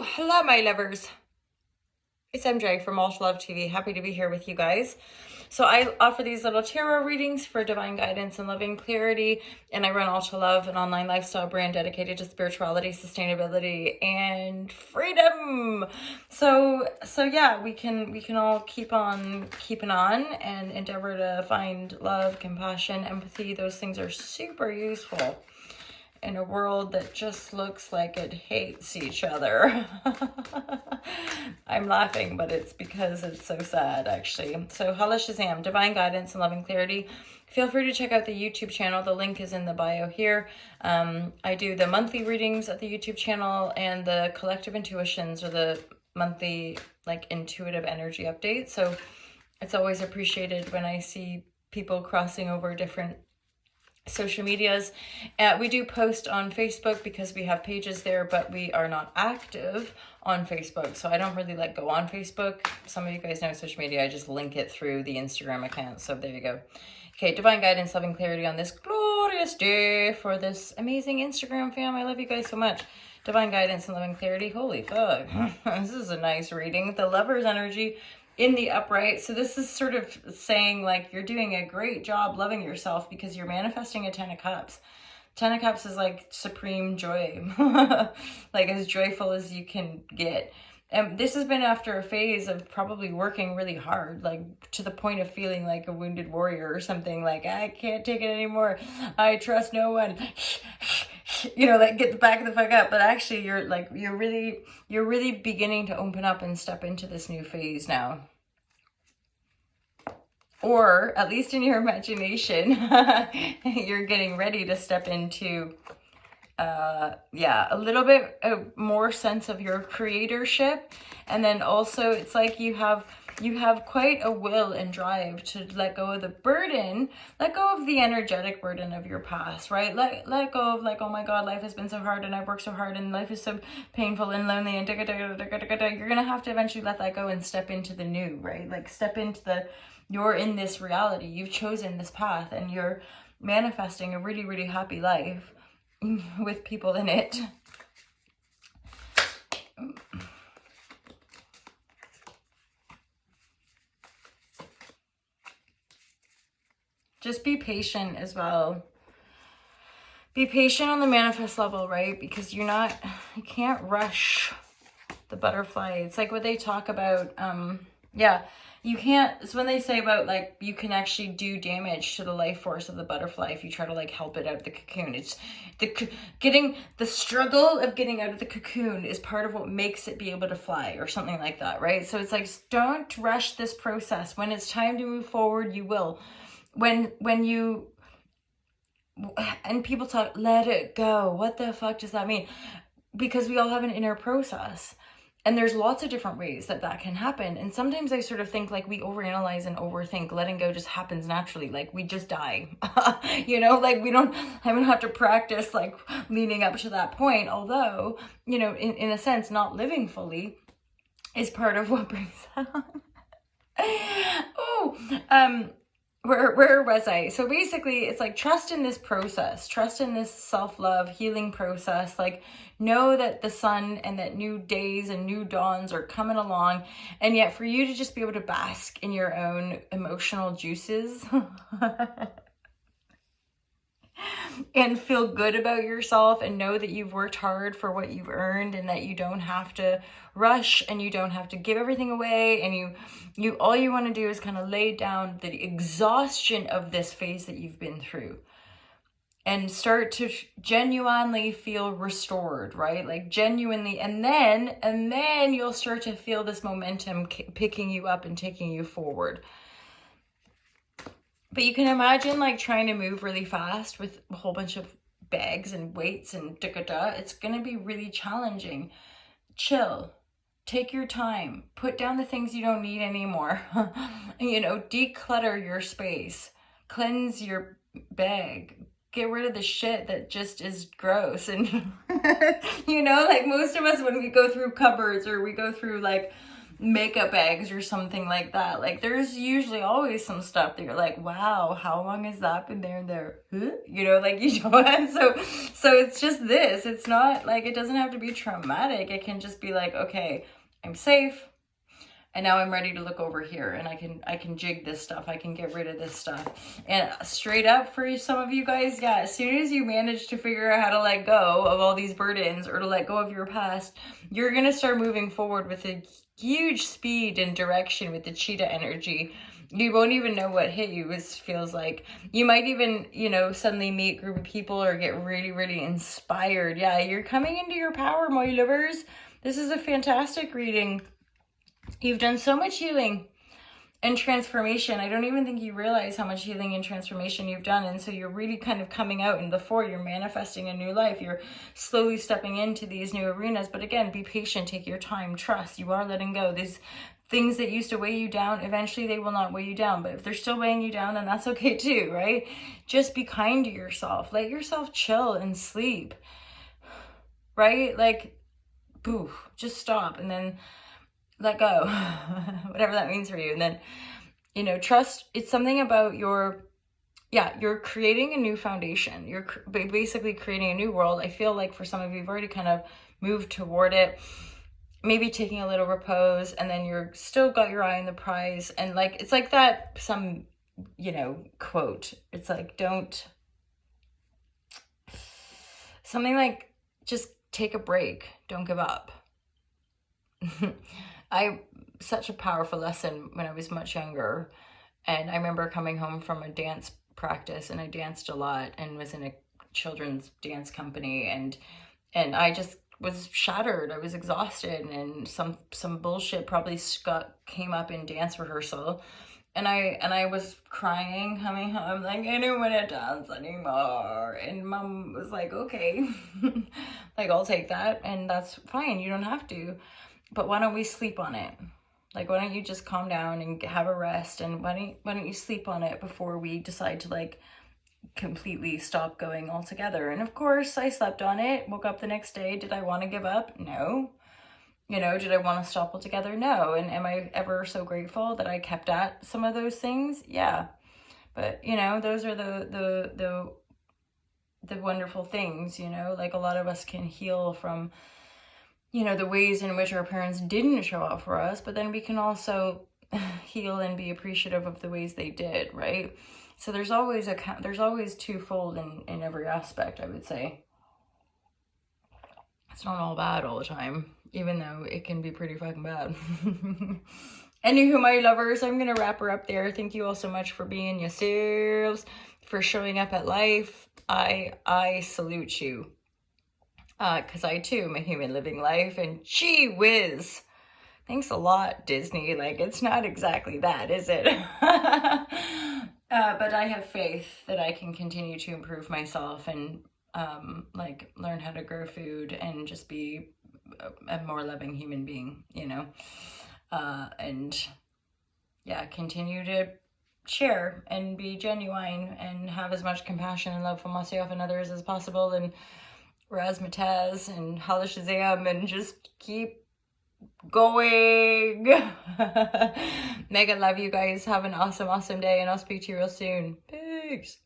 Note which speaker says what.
Speaker 1: Hello, my lovers. It's MJ from All to Love TV. Happy to be here with you guys. So I offer these little tarot readings for divine guidance and loving clarity, and I run All to Love, an online lifestyle brand dedicated to spirituality, sustainability, and freedom. So yeah, we can all keep on keeping on and endeavor to find love, compassion, empathy. Those things are super useful in a world that just looks like it hates each other. I'm laughing, but it's because it's so sad, actually. So Hala Shazam, divine guidance and loving clarity. Feel free to check out the YouTube channel. The link is in the bio here. I do the monthly readings at the YouTube channel and the collective intuitions, or the monthly like intuitive energy updates. So it's always appreciated when I see people crossing over different social medias. We do post on Facebook because we have pages there, but we are not active on Facebook, so I don't really go on Facebook. Some of you guys know social media, I just link it through the Instagram account. So there you go. Okay, divine guidance, loving clarity on this glorious day for this amazing Instagram fam. I love you guys so much. Divine guidance and loving clarity. Holy fuck. This is a nice reading. The Lover's energy in the upright. So this is sort of saying you're doing a great job loving yourself because you're manifesting a 10 of cups. 10 of cups is supreme joy, as joyful as you can get. And this has been after a phase of probably working really hard, to the point of feeling like a wounded warrior or something. I can't take it anymore. I trust no one. Get the back the fuck up. But actually you're really beginning to open up and step into this new phase now. Or at least in your imagination, you're getting ready to step into a little bit more sense of your creatorship. And then also it's like you have quite a will and drive to let go of the burden, let go of the energetic burden of your past, right? Let go of oh my God, life has been so hard and I've worked so hard and life is so painful and lonely and you're gonna have to eventually let that go and step into the new, right? Step into you're in this reality, you've chosen this path, and you're manifesting a really, really happy life with people in it. Just be patient as well. Be patient on the manifest level, right? Because you can't rush the butterfly. It's what they talk about. You can't, it's when they say about you can actually do damage to the life force of the butterfly if you try to help it out of the cocoon. It's the struggle of getting out of the cocoon is part of what makes it be able to fly, or something like that, right? So it's don't rush this process. When it's time to move forward, you will. When you, and people talk, let it go. What the fuck does that mean? Because we all have an inner process. And there's lots of different ways that can happen. And sometimes I sort of think we overanalyze and overthink. Letting go just happens naturally. We just die, we don't have to practice leading up to that point. Although, in a sense, not living fully is part of what brings that on. Where was I? So basically it's trust in this process, trust in this self-love healing process. Know that the sun and that new days and new dawns are coming along, and yet for you to just be able to bask in your own emotional juices and feel good about yourself, and know that you've worked hard for what you've earned, and that you don't have to rush and you don't have to give everything away, and you all you want to do is kind of lay down the exhaustion of this phase that you've been through and start to genuinely feel restored, right? Genuinely, and then you'll start to feel this momentum picking you up and taking you forward. But you can imagine trying to move really fast with a whole bunch of bags and weights and it's going to be really challenging. Chill. Take your time. Put down the things you don't need anymore. Declutter your space. Cleanse your bag. Get rid of the shit that just is gross. And, most of us, when we go through cupboards or we go through makeup bags or something like that. Like there's usually always some stuff that you're like, wow, how long has that been there? Huh? You know, like you don't. So it's just this. It's not like, it doesn't have to be traumatic. It can just be like, okay, I'm safe. And now I'm ready to look over here, and I can jig this stuff. I can get rid of this stuff. And straight up for some of you guys, yeah, as soon as you manage to figure out how to let go of all these burdens or to let go of your past, you're going to start moving forward with a huge speed and direction with the cheetah energy. You won't even know what hit you. It feels like you might even, you know, suddenly meet a group of people or get really, really inspired. Yeah, you're coming into your power, my lovers. This is a fantastic reading. You've done so much healing and transformation. I don't even think you realize how much healing and transformation you've done. And so you're really kind of coming out in the four. You're manifesting a new life. You're slowly stepping into these new arenas. But again, be patient, take your time, trust. You are letting go. These things that used to weigh you down, eventually they will not weigh you down. But if they're still weighing you down, then that's okay too, right? Just be kind to yourself. Let yourself chill and sleep, right? Like, boo, just stop and then let go, whatever that means for you. And then, you know, trust. It's something about you're creating a new foundation. You're basically creating a new world. I feel like for some of you, you've already kind of moved toward it, maybe taking a little repose, and then you're still got your eye on the prize. And like, it's like that, some, you know, quote, it's like, just take a break. Don't give up. Such a powerful lesson when I was much younger. And I remember coming home from a dance practice, and I danced a lot and was in a children's dance company, and I just was shattered. I was exhausted, and some bullshit probably came up in dance rehearsal, and I was crying coming home, like, I don't want to dance anymore. And Mom was like, okay, like, I'll take that, and that's fine, you don't have to, but why don't we sleep on it? Like, why don't you just calm down and have a rest? And why don't you sleep on it before we decide to, like, completely stop going altogether? And of course, I slept on it, woke up the next day. Did I want to give up? No. You know, did I want to stop altogether? No. And am I ever so grateful that I kept at some of those things? Yeah. But, you know, those are the wonderful things, you know? Like, a lot of us can heal from, you know, the ways in which our parents didn't show up for us, but then we can also heal and be appreciative of the ways they did, right? So there's always twofold in every aspect, I would say. It's not all bad all the time, even though it can be pretty fucking bad. Anywho, my lovers, I'm going to wrap her up there. Thank you all so much for being yourselves, for showing up at life. I salute you. Because I too am a human living life, and gee whiz, thanks a lot, Disney. Like, it's not exactly that, is it? But I have faith that I can continue to improve myself and like, learn how to grow food and just be a more loving human being, you know? And yeah, continue to share and be genuine and have as much compassion and love for myself and others as possible, and razzmatazz and holla shazam, and just keep going. Mega love you guys. Have an awesome day, and I'll speak to you real soon. Peace.